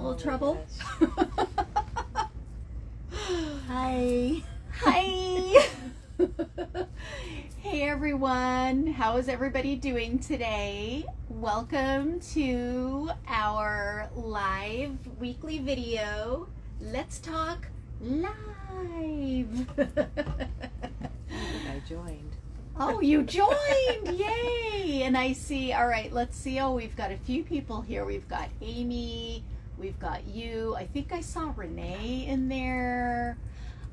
a little trouble. Hi. Hi. Hey everyone, how is everybody doing today? Welcome to our live weekly video. Let's talk live. I joined. Oh, you joined! Yay! And I see, all right, let's see. Oh, we've got a few people here. We've got Amy, we've got you. I think I saw Renee in there.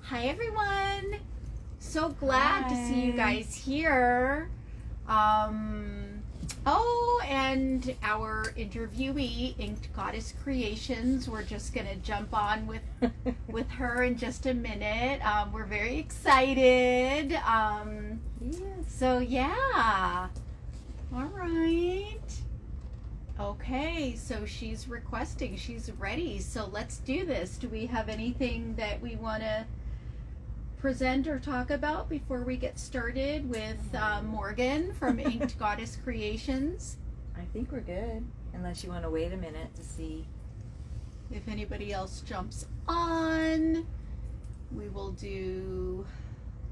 Hi, everyone. So glad to see you guys here. Oh, and our interviewee, Inked Goddess Creations. We're just gonna jump on with her in just a minute. We're very excited. So yeah. All right. Okay, so she's requesting. She's ready. So let's do this. Do we have anything that we want to present or talk about before we get started with Morgan from Inked Goddess Creations? I think we're good, unless you want to wait a minute to see if anybody else jumps on. We will do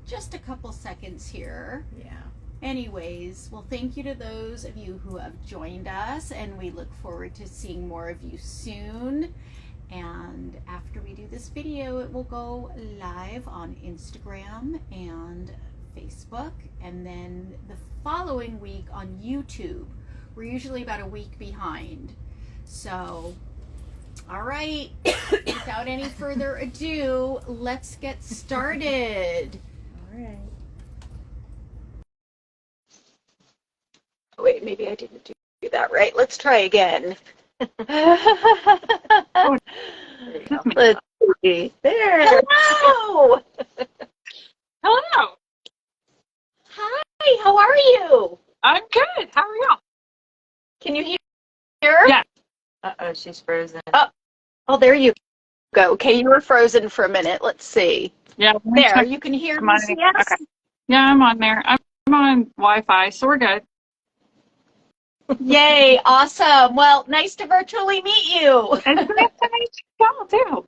just a couple seconds here. Yeah. Anyways, well, thank you to those of you who have joined us, and we look forward to seeing more of you soon. And after we do this video, it will go live on Instagram and Facebook, and then the following week on YouTube. We're usually about a week behind. So, all right, without any further ado, let's get started. All right. Wait, maybe I didn't do that right. Let's try again. Let's see. There. Hello. Hello. Hi, how are you? I'm good. How are y'all? Can you hear? Yeah. Uh-oh, she's frozen. Oh, there you go. Okay, you were frozen for a minute. Let's see. Yeah. There, you can hear me. Yes. Okay. Yeah, I'm on there. I'm on Wi-Fi, so we're good. Yay, awesome. Well, nice to virtually meet you. It's nice to meet y'all too.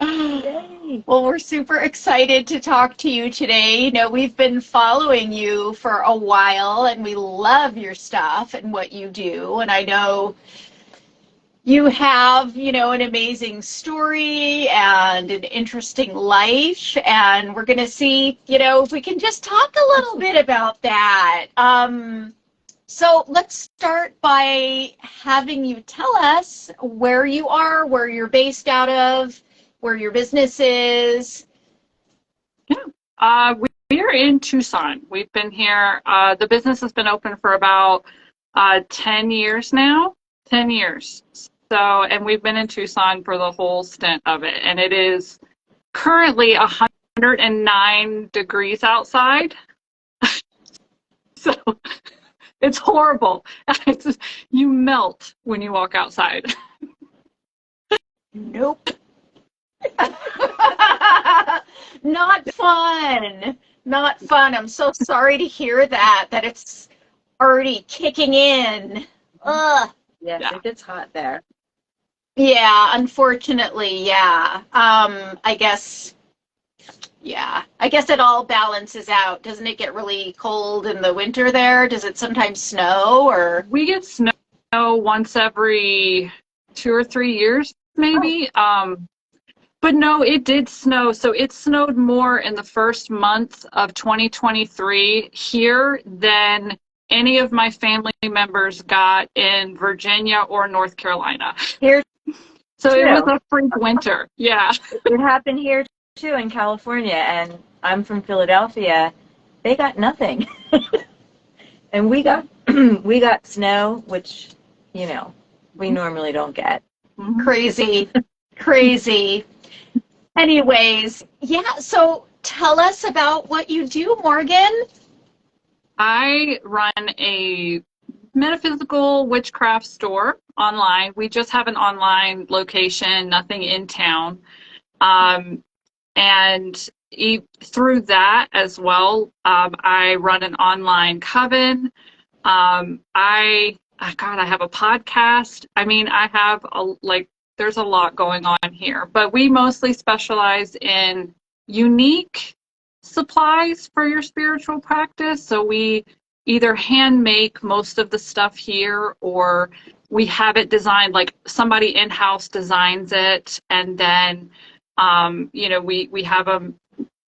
Yay. Well, we're super excited to talk to you today. You know, we've been following you for a while, and we love your stuff and what you do. And I know you have, you know, an amazing story and an interesting life. And we're going to see, you know, if we can just talk a little bit about that. So let's start by having you tell us where you are, where you're based out of, where your business is. Yeah. We are in Tucson. We've been here. The business has been open for about 10 years now. 10 years. So, and we've been in Tucson for the whole stint of it. And it is currently 109 degrees outside. So it's horrible. It's just, you melt when you walk outside. Nope. Not fun. Not fun. I'm so sorry to hear that it's already kicking in. Ugh. Yes, Yeah. it gets hot there. Yeah, unfortunately, yeah. I guess it all balances out. Doesn't it get really cold in the winter there? Does it sometimes snow or? We get snow once every 2 or 3 years, maybe. But no, it did snow. So it snowed more in the first month of 2023 here than any of my family members got in Virginia or North Carolina. Here So too. it was a freak winter. Yeah. It happened here too in California, and I'm from Philadelphia. They got nothing. And we got snow, which, you know, we normally don't get. Crazy. Crazy. Anyways, yeah, so tell us about what you do, Morgan. I run a metaphysical witchcraft store online. We just have an online location, nothing in town. And through that as well, I run an online coven. I have a podcast. I mean, I have There's a lot going on here, but we mostly specialize in unique supplies for your spiritual practice. So we either hand make most of the stuff here, or we have it designed, like somebody in-house designs it, and then we have them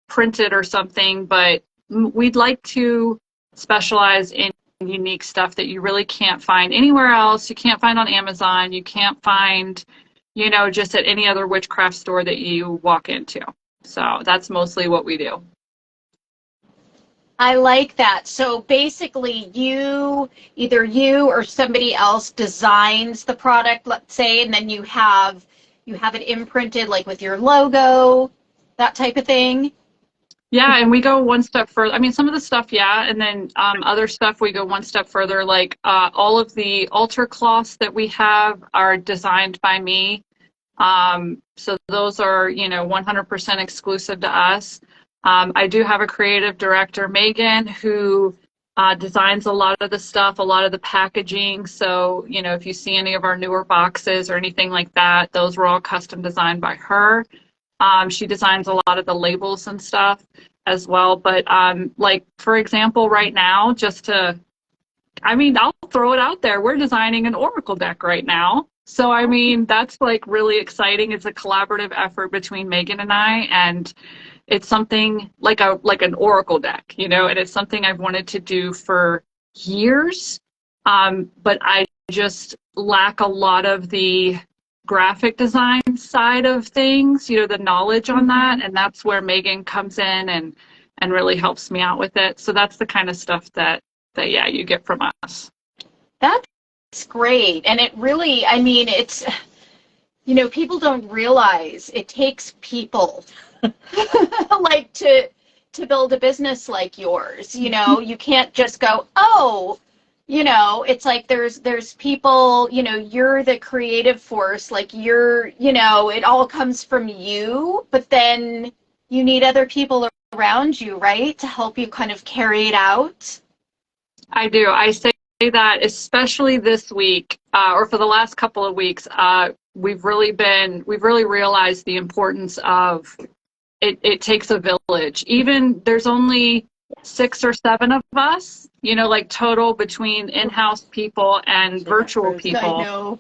printed or something. But we'd like to specialize in unique stuff that you really can't find anywhere else. You can't find on Amazon. You can't find, just at any other witchcraft store that you walk into. So that's mostly what we do. I like that. So basically either you or somebody else designs the product, let's say, and then you have it imprinted like with your logo, that type of thing. Yeah, and we go one step further. I mean, some of the stuff, yeah, and then other stuff we go one step further. Like all of the altar cloths that we have are designed by me. So those are, 100% exclusive to us. I do have a creative director, Megan, who designs a lot of the stuff, a lot of the packaging. So, if you see any of our newer boxes or anything like that, those were all custom designed by her. She designs a lot of the labels and stuff as well. But like, for example, right now, I'll throw it out there. We're designing an Oracle deck right now. So, that's like really exciting. It's a collaborative effort between Megan and I, and it's something like an Oracle deck, and it's something I've wanted to do for years. But I just lack a lot of the graphic design side of things, the knowledge on that. And that's where Megan comes in and really helps me out with it. So that's the kind of stuff that you get from us. That's great. And it really, it's, people don't realize it takes people like to build a business like yours. You can't just go, it's like there's people, you're the creative force, like it all comes from you, but then you need other people around you, right, to help you kind of carry it out. I do. I say that especially this week, or for the last couple of weeks, we've really realized the importance of it takes a village. Even there's only 6 or 7 of us, like total between in-house people and virtual people. I know.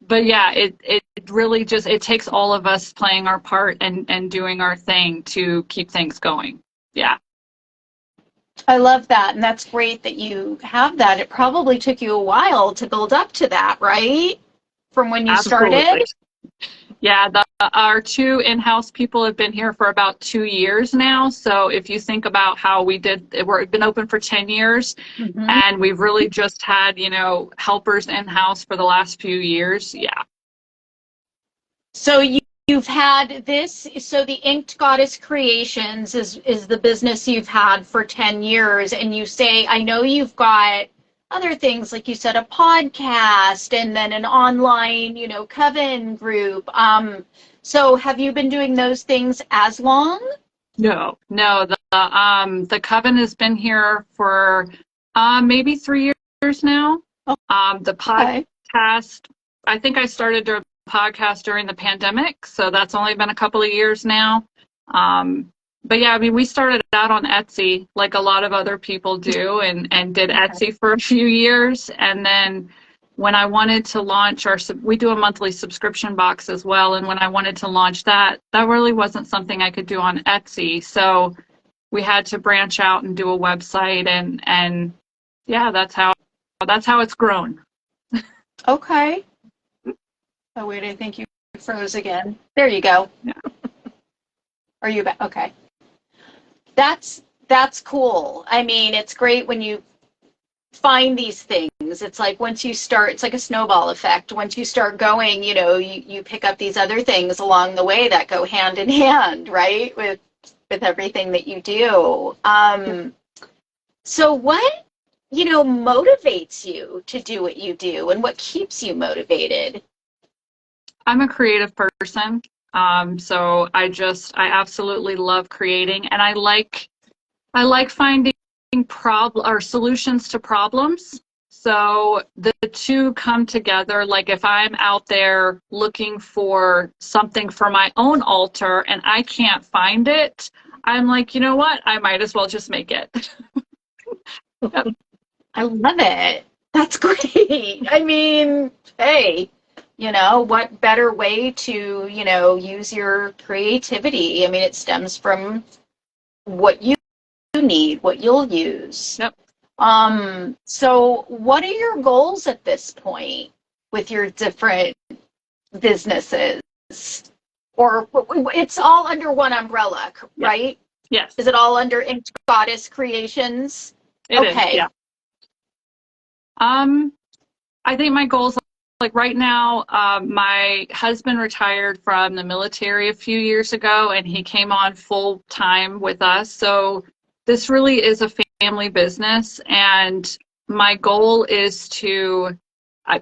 But yeah, it really it takes all of us playing our part and doing our thing to keep things going. Yeah. I love that. And that's great that you have that. It probably took you a while to build up to that, right? From when you Absolutely. started? Yeah, our 2 in-house people have been here for about 2 years now. So if you think about how we've been open for 10 years, mm-hmm. and we've really just had, helpers in-house for the last few years. Yeah. So you've had this, so the Inked Goddess Creations is the business you've had for 10 years. And you say, I know you've got other things, like you said, a podcast and then an online, coven group. So have you been doing those things as long? No. The coven has been here for maybe 3 years now. The podcast, I think I started doing a podcast during the pandemic, so that's only been a couple of years now. But yeah, we started out on Etsy like a lot of other people do, and did Etsy for a few years. And then when I wanted to launch we do a monthly subscription box as well. And when I wanted to launch that really wasn't something I could do on Etsy. So we had to branch out and do a website, and yeah, that's how it's grown. Okay. Oh, wait, I think you froze again. There you go. Yeah. Are you back? Okay. That's cool. It's great when you find these things. It's like once you start, it's like a snowball effect. Once you start going, you pick up these other things along the way that go hand in hand, right? With everything that you do. So what, motivates you to do what you do, and what keeps you motivated? I'm a creative person. So I absolutely love creating, and I like finding solutions to problems. So the two come together. Like if I'm out there looking for something for my own altar and I can't find it, I'm like, you know what? I might as well just make it. Yep. I love it. That's great. I mean, hey, what better way to, use your creativity? I mean, it stems from what you need, what you'll use. Yep. So what are your goals at this point with your different businesses? Or it's all under one umbrella, right? Yes. Is it all under Inked Goddess Creations? It is, yeah. I think my goals, like right now, my husband retired from the military a few years ago, and he came on full time with us. So this really is a family business, and my goal is to, I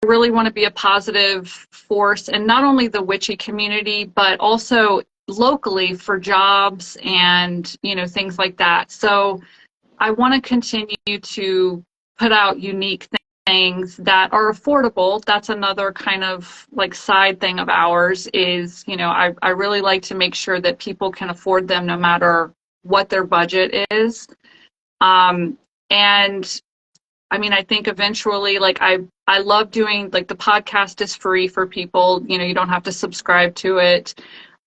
really want to be a positive force, and not only the witchy community, but also locally for jobs and, things like that. So I want to continue to put out unique things that are affordable. That's another kind of like side thing of ours is, I really like to make sure that people can afford them no matter what their budget is. And I mean, I think eventually, like I love doing, like the podcast is free for people, you don't have to subscribe to it.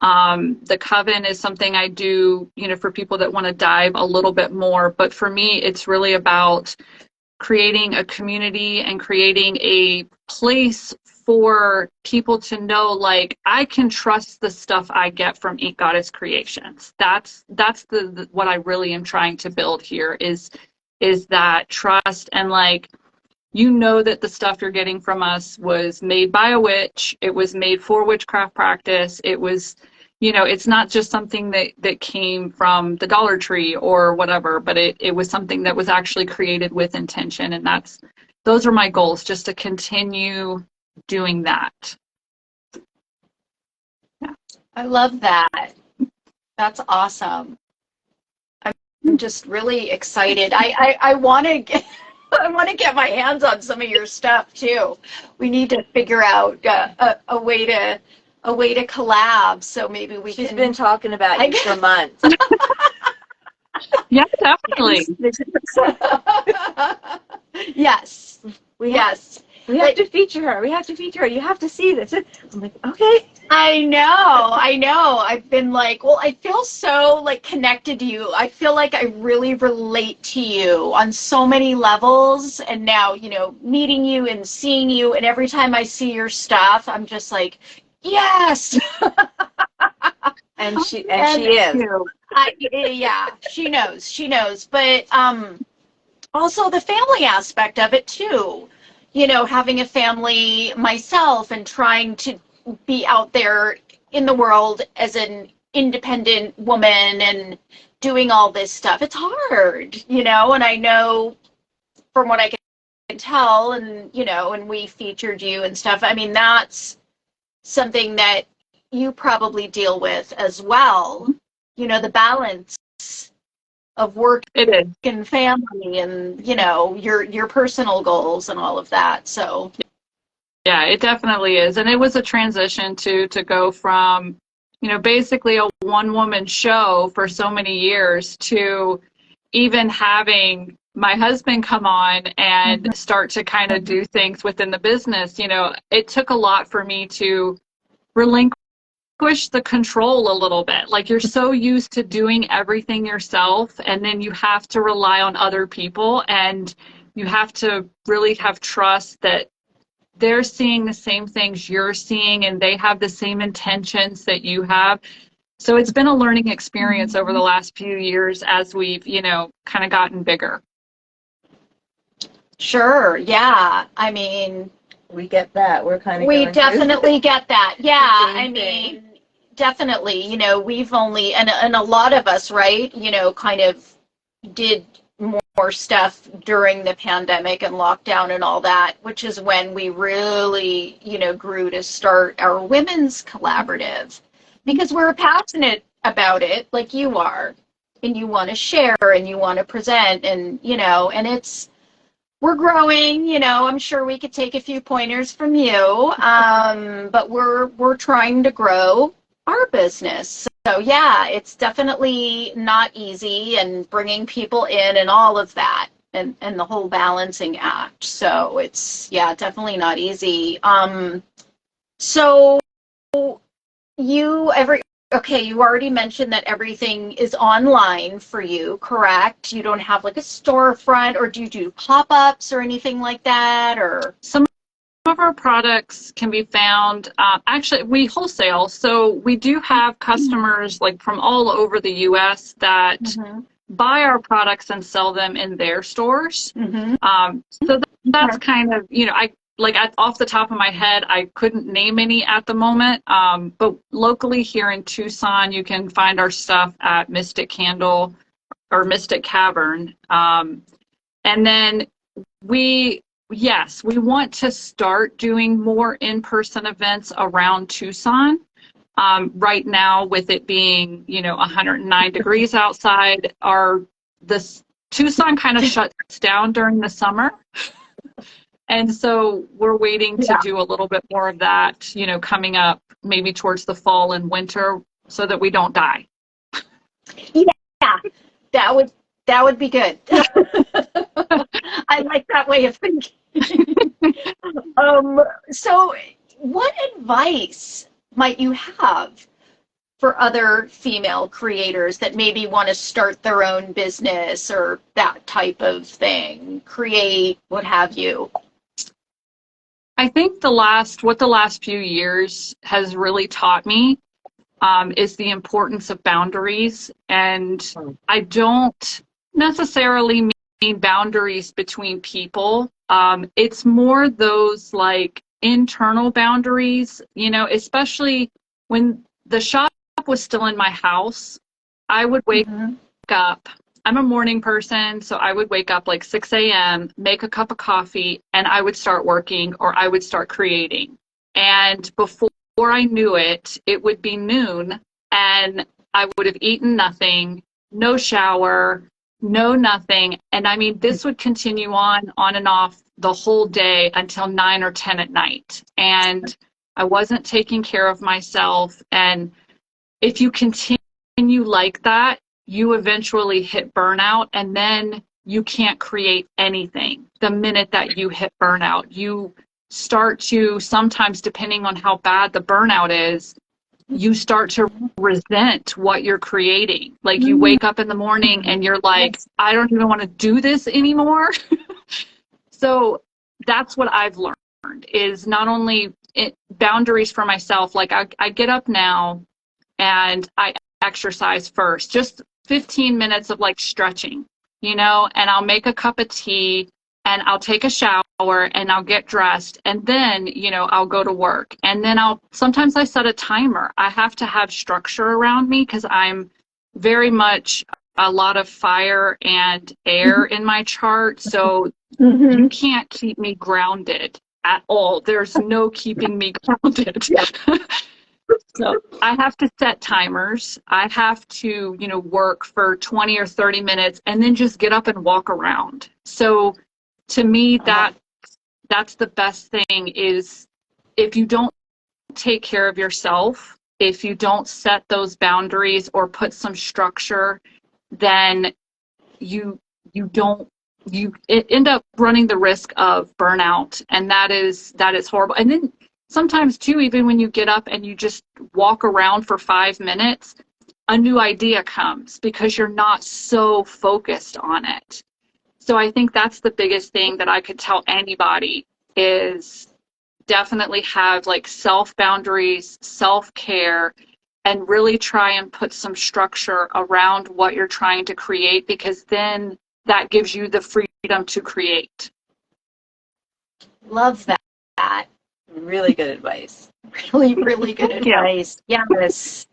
The coven is something I do, for people that want to dive a little bit more. But for me, it's really about creating a community and creating a place for people to know, like, I can trust the stuff I get from Ink Goddess Creations. That's the what I really am trying to build here is that trust, and like, that the stuff you're getting from us was made by a witch. It was made for witchcraft practice. It was, it's not just something that came from the Dollar Tree or whatever, but it was something that was actually created with intention. And those are my goals, just to continue doing that. Yeah. I love that. That's awesome. I'm just really excited. I want to get I want to get my hands on some of your stuff too. We need to figure out a way to collab. So maybe we She's can. been talking about you for months. Yeah, definitely. Yes. We have to feature her. We have to feature her. You have to see this. I'm like, okay. I know. I've been like, well, I feel so like connected to you. I feel like I really relate to you on so many levels. And now, meeting you and seeing you, and every time I see your stuff, I'm just like, yes. And she is. Yeah, she knows. But also the family aspect of it too. Having a family myself and trying to be out there in the world as an independent woman and doing all this stuff. It's hard, and I know from what I can tell, and, and we featured you and stuff. I mean, that's something that you probably deal with as well, the balance of work and family and, your personal goals and all of that. So yeah, it definitely is. And it was a transition to go from, basically a one-woman show for so many years to even having my husband come on and start to kind of do things within the business. It took a lot for me to relinquish the control a little bit. Like, you're so used to doing everything yourself, and then you have to rely on other people, and you have to really have trust that they're seeing the same things you're seeing, and they have the same intentions that you have. So it's been a learning experience over the last few years as we've, kind of gotten bigger. Sure. Yeah. I mean, we get that. We definitely get that. Yeah. I mean, definitely, we've only, and a lot of us, right, kind of did more stuff during the pandemic and lockdown and all that, which is when we really, grew to start our women's collaborative, because we're passionate about it like you are, and you want to share and you want to present, and, and it's we're growing, you know, I'm sure we could take a few pointers from you. But we're trying to grow our business. So yeah, it's definitely not easy, and bringing people in and all of that, and the whole balancing act. So it's, yeah, definitely not easy. So you every okay, you already mentioned that everything is online for you, correct? You don't have like a storefront, or do you do pop-ups or anything like that, or? Some of our products can be found, actually, we wholesale, so we do have customers like from all over the US that buy our products and sell them in their stores. So that's kind of, you know, off the top of my head, I couldn't name any at the moment. But locally here in Tucson, you can find our stuff at Mystic Candle or Mystic Cavern. And then yes, we want to start doing more in-person events around Tucson. Right now, with it being, you know, 109 degrees outside, Tucson kind of shuts down during the summer. And so we're waiting to do a little bit more of that, you know, coming up maybe towards the fall and winter, so that we don't die. Yeah, that would be good. I like that way of thinking. So what advice might you have for other female creators that maybe want to start their own business or that type of thing, create, what have you? I think what the last few years has really taught me is the importance of boundaries. And I don't necessarily mean boundaries between people. It's more those like internal boundaries, you know, especially when the shop was still in my house. I would wake up. I'm a morning person, so I would wake up like 6 a.m., make a cup of coffee, and I would start working, or I would start creating. And before I knew it, it would be noon, and I would have eaten nothing, no shower, no nothing. And I mean, this would continue on and off the whole day until 9 or 10 at night. And I wasn't taking care of myself. And if you continue like that, you eventually hit burnout, and then you can't create anything. The minute that you hit burnout, you start to, sometimes depending on how bad the burnout is, you start to resent what you're creating. Like you wake up in the morning and you're like, I don't even want to do this anymore. So that's what I've learned, is not only boundaries for myself. Like I get up now and I exercise first, just 15 minutes of like stretching, you know, and I'll make a cup of tea and I'll take a shower and I'll get dressed, and then, you know, I'll go to work. And then sometimes I set a timer. I have to have structure around me because I'm very much a lot of fire and air in my chart. So you can't keep me grounded at all. There's no keeping me grounded. So I have to set timers. I have to, you know, work for 20 or 30 minutes and then just get up and walk around. So to me, that's the best thing, is if you don't take care of yourself, if you don't set those boundaries or put some structure, then you end up running the risk of burnout. And that is horrible. And then sometimes too, even when you get up and you just walk around for 5 minutes, a new idea comes because you're not so focused on it. So I think that's the biggest thing that I could tell anybody, is definitely have like self-boundaries, self-care, and really try and put some structure around what you're trying to create, because then that gives you the freedom to create. Love that. Really good advice. Really, really good advice. Yes.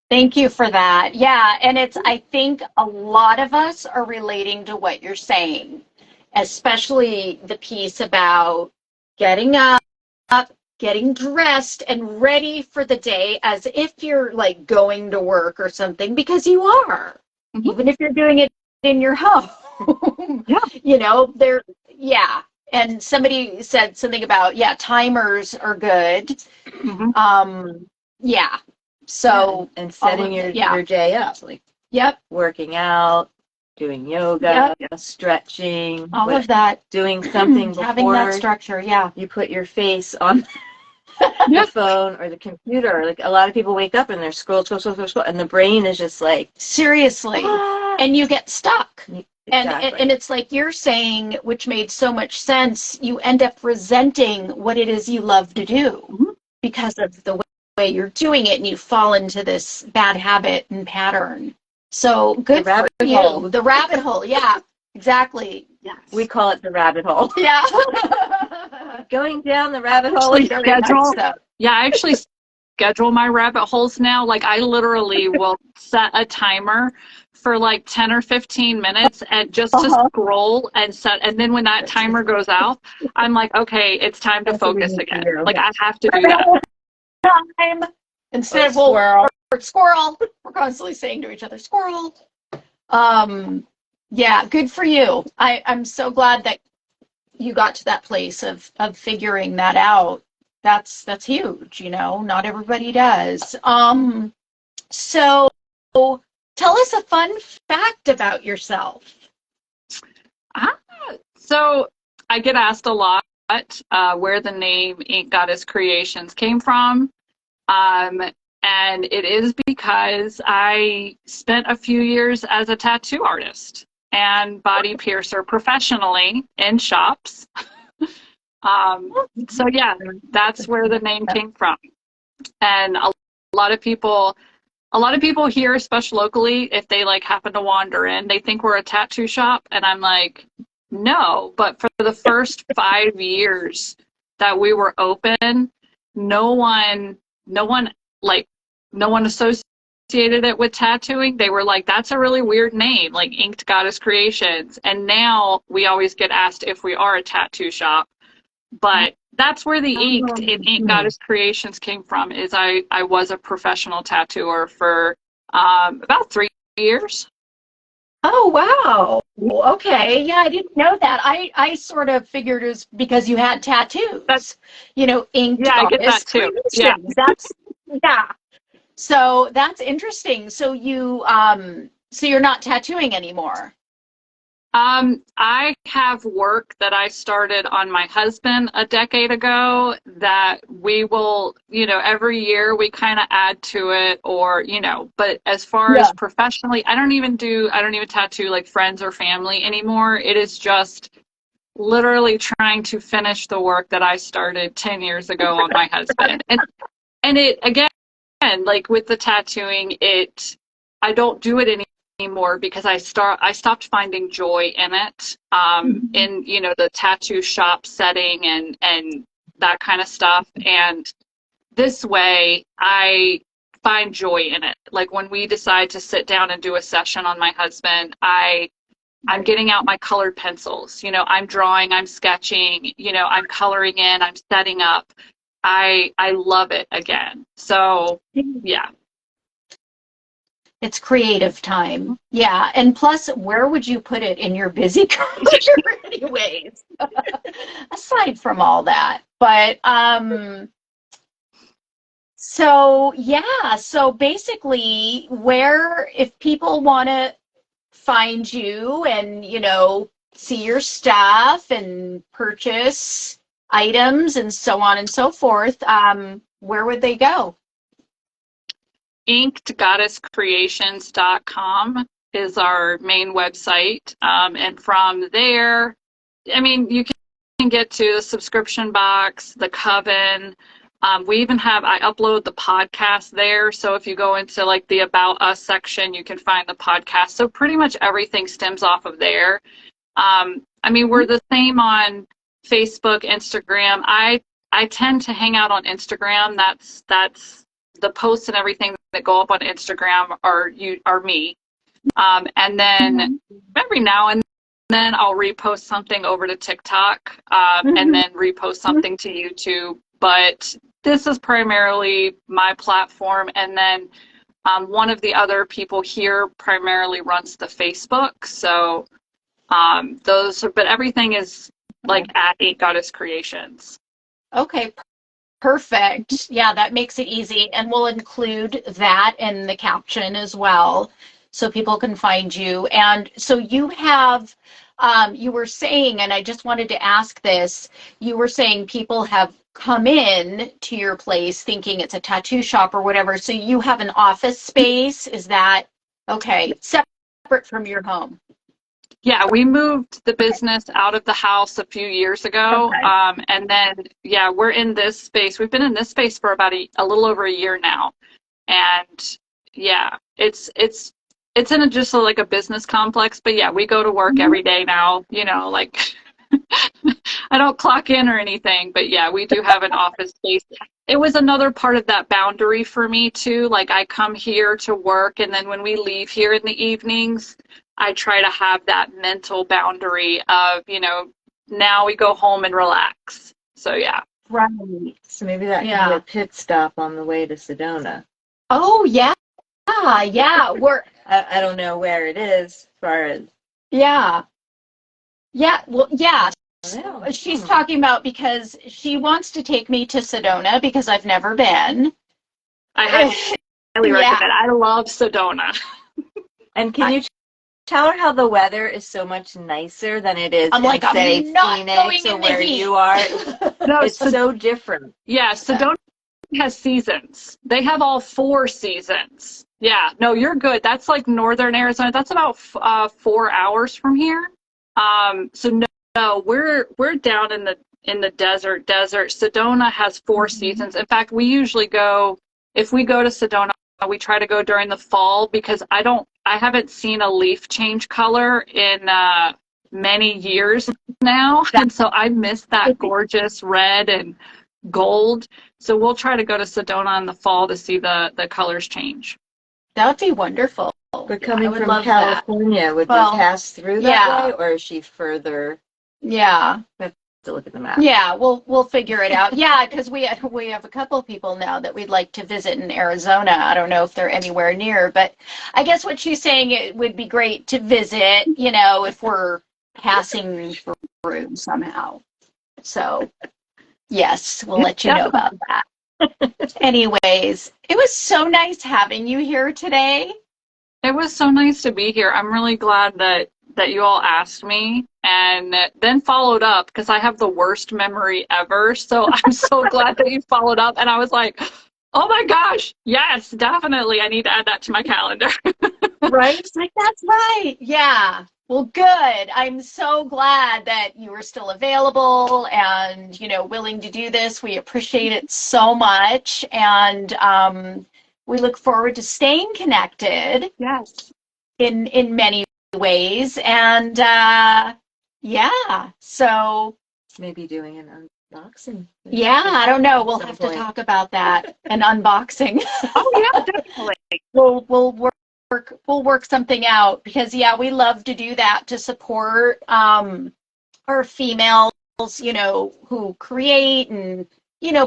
Thank you for that. Yeah, and I think a lot of us are relating to what you're saying, especially the piece about getting up, getting dressed and ready for the day as if you're like going to work or something, because you are, even if you're doing it in your home. Yeah. Yeah. And somebody said something about, timers are good. Yeah. So, and setting your day up, like working out, doing yoga, stretching, all of that. doing something Having that before structure, you put your face on the phone or the computer. Like a lot of people wake up and they're scroll, and the brain is just like, seriously, and you get stuck. Exactly. And it's like you're saying, which made so much sense, you end up resenting what it is you love to do because of the way you're doing it, and you fall into this bad habit and pattern. So good for you. Hole. The rabbit hole, yeah, exactly. Yes. We call it the rabbit hole. Yeah. Going down the rabbit hole is very nice stuff. Yeah, I actually schedule my rabbit holes now. Like I literally will set a timer for like 10 or 15 minutes and just to scroll and then when that timer goes out, I'm like, okay, it's time to focus again. Like I have to do that. Time instead of squirrel. Squirrel. We're constantly saying to each other, squirrel. Yeah, good for you. I'm so glad that you got to that place of figuring that out. That's huge, not everybody does. So tell us a fun fact about yourself. So I get asked a lot where the name Ink Goddess Creations came from. And it is because I spent a few years as a tattoo artist and body piercer professionally in shops. So yeah, that's where the name came from. And a lot of people here, especially locally, if they like happen to wander in, they think we're a tattoo shop, and I'm like, no. But for the first 5 years that we were open, no one associated it with tattooing. They were like, that's a really weird name, like Inked Goddess Creations. And now we always get asked if we are a tattoo shop. But that's where the Inked in Ink Goddess Creations came from. Is I was a professional tattooer for about 3 years. Oh, wow. Okay. Yeah, I didn't know that. I sort of figured it was because you had tattoos. That's, inked. Yeah, I get that too. Yeah. Yeah. So that's interesting. So you're not tattooing anymore. I have work that I started on my husband a decade ago that we will, every year we kind of add to it but as far as professionally, I don't even tattoo like friends or family anymore. It is just literally trying to finish the work that I started 10 years ago on my husband. And it, again, like with the tattooing, I don't do it anymore because I stopped finding joy in it, in the tattoo shop setting and that kind of stuff. And this way I find joy in it. Like when we decide to sit down and do a session on my husband, I'm getting out my colored pencils, I'm drawing, I'm sketching, I'm coloring in, I'm setting up. I love it again. So yeah. It's creative time. Yeah. And plus, where would you put it in your busy career anyways? Aside from all that. But so basically if people want to find you and, see your stuff and purchase items and so on and so forth, where would they go? InkedGoddessCreations.com is our main website. And from there, you can get to the subscription box, the coven. We even I upload the podcast there. So if you go into like the About Us section, you can find the podcast. So pretty much everything stems off of there. We're the same on Facebook, Instagram. I tend to hang out on Instagram. That's the posts and everything that go up on Instagram are me. And then every now and then I'll repost something over to TikTok, and then repost something to YouTube. But this is primarily my platform. And then one of the other people here primarily runs the Facebook. So But everything is like at Eight Goddess Creations. Okay, perfect. Yeah, that makes it easy. And we'll include that in the caption as well so people can find you. And so you have, you were saying, and I just wanted to ask this, you were saying people have come in to your place thinking it's a tattoo shop or whatever. So you have an office space. Is that okay? Separate from your home. Yeah, we moved the business out of the house a few years ago. Okay. And then, yeah, we're in this space. We've been in this space for about a little over a year now. And yeah, it's in just like a business complex, but yeah, we go to work every day now, like I don't clock in or anything, but yeah, we do have an office space. It was another part of that boundary for me too. Like I come here to work, and then when we leave here in the evenings, I try to have that mental boundary of, now we go home and relax. So yeah. Right. So maybe that can be a pit stop on the way to Sedona. Oh, yeah. Yeah. I don't know where it is as far as. Yeah. Yeah. Well, yeah. Yeah. She's talking about because she wants to take me to Sedona because I've never been. I highly recommend. I love Sedona. And can you tell her how the weather is so much nicer than it is I'm like, say, I'm not Phoenix going or in the where heat. you are? No, it's so different. Yeah, Sedona has seasons. They have all 4 seasons. Yeah, no, you're good. That's like northern Arizona. That's about 4 hours from here. So no, we're down in the desert. Sedona has 4 seasons. In fact, we usually go, if we go to Sedona, we try to go during the fall because I haven't seen a leaf change color in many years now, and so I miss that gorgeous red and gold. So we'll try to go to Sedona in the fall to see the colors change. That would be wonderful. But coming from California, would we pass through that way, or is she further? Yeah. We have to look at the map. Yeah, we'll figure it out. Yeah, because we have a couple people now that we'd like to visit in Arizona. I don't know if they're anywhere near, but I guess what she's saying, it would be great to visit, if we're passing through somehow. So, yes, we'll let you know about that. Anyways, it was so nice having you here today. It was so nice to be here. I'm really glad that you all asked me and then followed up because I have the worst memory ever. So I'm so glad that you followed up. And I was like, oh my gosh, yes, definitely. I need to add that to my calendar. Right? Like, that's right. Yeah. Well, good. I'm so glad that you were still available and, willing to do this. We appreciate it so much. And we look forward to staying connected. Yes. In many ways. And yeah, so maybe doing an unboxing. Yeah, I don't know. We'll have to talk about that. An unboxing. Oh yeah, definitely. We'll work something out because we love to do that to support our females, who create and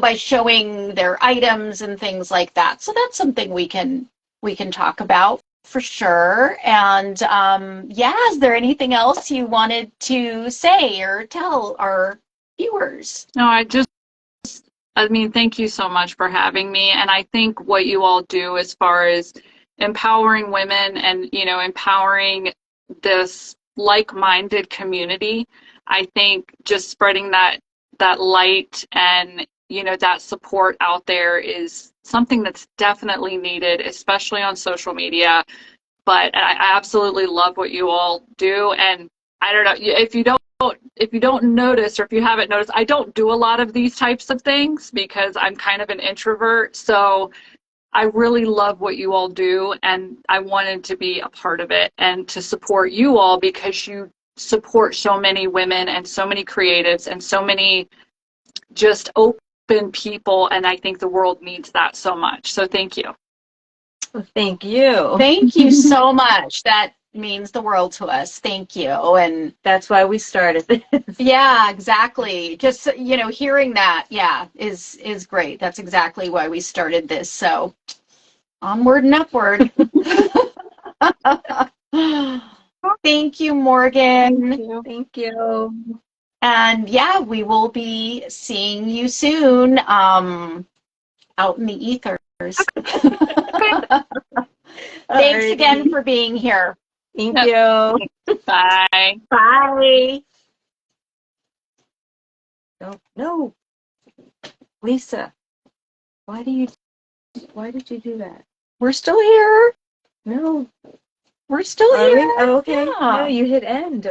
by showing their items and things like that. So that's something we can talk about for sure. And is there anything else you wanted to say or tell our viewers? No, thank you so much for having me. And I think what you all do as far as empowering women and, empowering this like-minded community, I think just spreading that light and, that support out there is something that's definitely needed, especially on social media. But I absolutely love what you all do. And I don't know if you don't notice, or if you haven't noticed, I don't do a lot of these types of things because I'm kind of an introvert. So I really love what you all do, and I wanted to be a part of it and to support you all because you support so many women and so many creatives and so many just open people, and I think the world needs that so much. So thank you. Thank you. Thank you so much. That means the world to us. Thank you. And that's why we started this. Yeah, exactly. Just, hearing that, is great. That's exactly why we started this. So onward and upward. Thank you, Morgan. Thank you. Thank you. And yeah, we will be seeing you soon out in the ethers. Thanks again for being here. Thank Yep. you. Bye. Bye. No, Lisa, why did you do that? We're still here. No. We're still Are here. we? Oh, okay. Yeah. No, you hit end.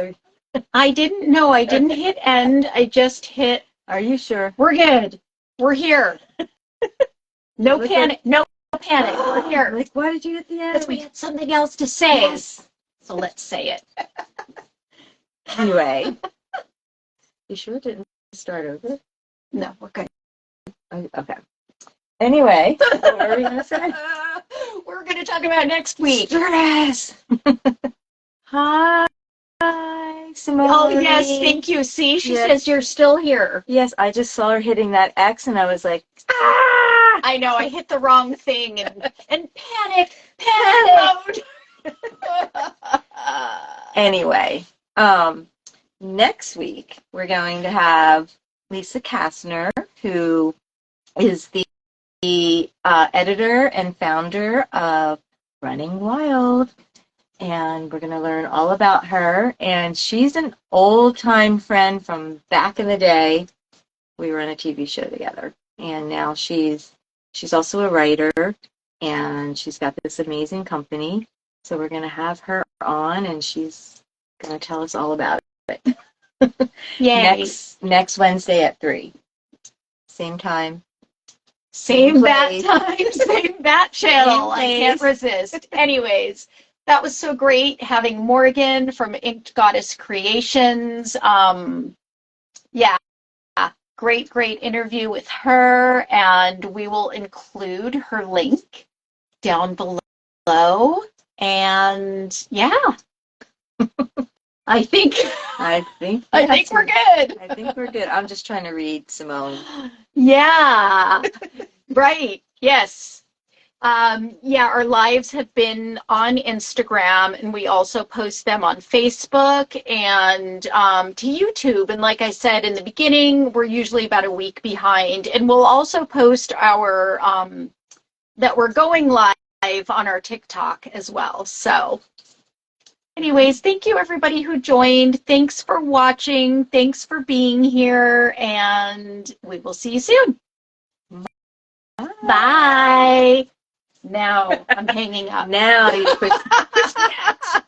I didn't know. I didn't hit end. I just hit. Are you sure? We're good. We're here. No Look panic. No panic. We're here. Like, why did you hit the end? Because we had something else to say. Yes. So let's say it. Anyway. You sure it didn't start over? No, we're good. Okay. Anyway, what were we going to say? We're going to talk about next week. Stress. Hi, Simone. Oh, yes. Thank you. See, she says you're still here. Yes, I just saw her hitting that X and I was like, ah! I know. I hit the wrong thing and panic mode. Anyway, next week we're going to have Lisa Kastner, who is the editor and founder of Running Wild, and we're going to learn all about her. And she's an old-time friend from back in the day. We were on a TV show together, and now she's also a writer, and she's got this amazing company. So we're going to have her on, and she's going to tell us all about it. Yay. Next Wednesday at 3. Same time. Same bat time, same bat channel. I can't resist. Anyways, that was so great having Morgan from Inked Goddess Creations. Yeah, great interview with her, and we will include her link down below. And yeah, I think we're good. I think we're good. I'm just trying to read Simone. Yeah, right. Yes. Yeah, our lives have been on Instagram, and we also post them on Facebook and to YouTube. And like I said in the beginning, we're usually about a week behind. And we'll also post our that we're going live on our TikTok as well. So anyways, thank you everybody who joined. Thanks for watching. Thanks for being here. And we will see you soon. Bye. Now I'm hanging up. Now you push the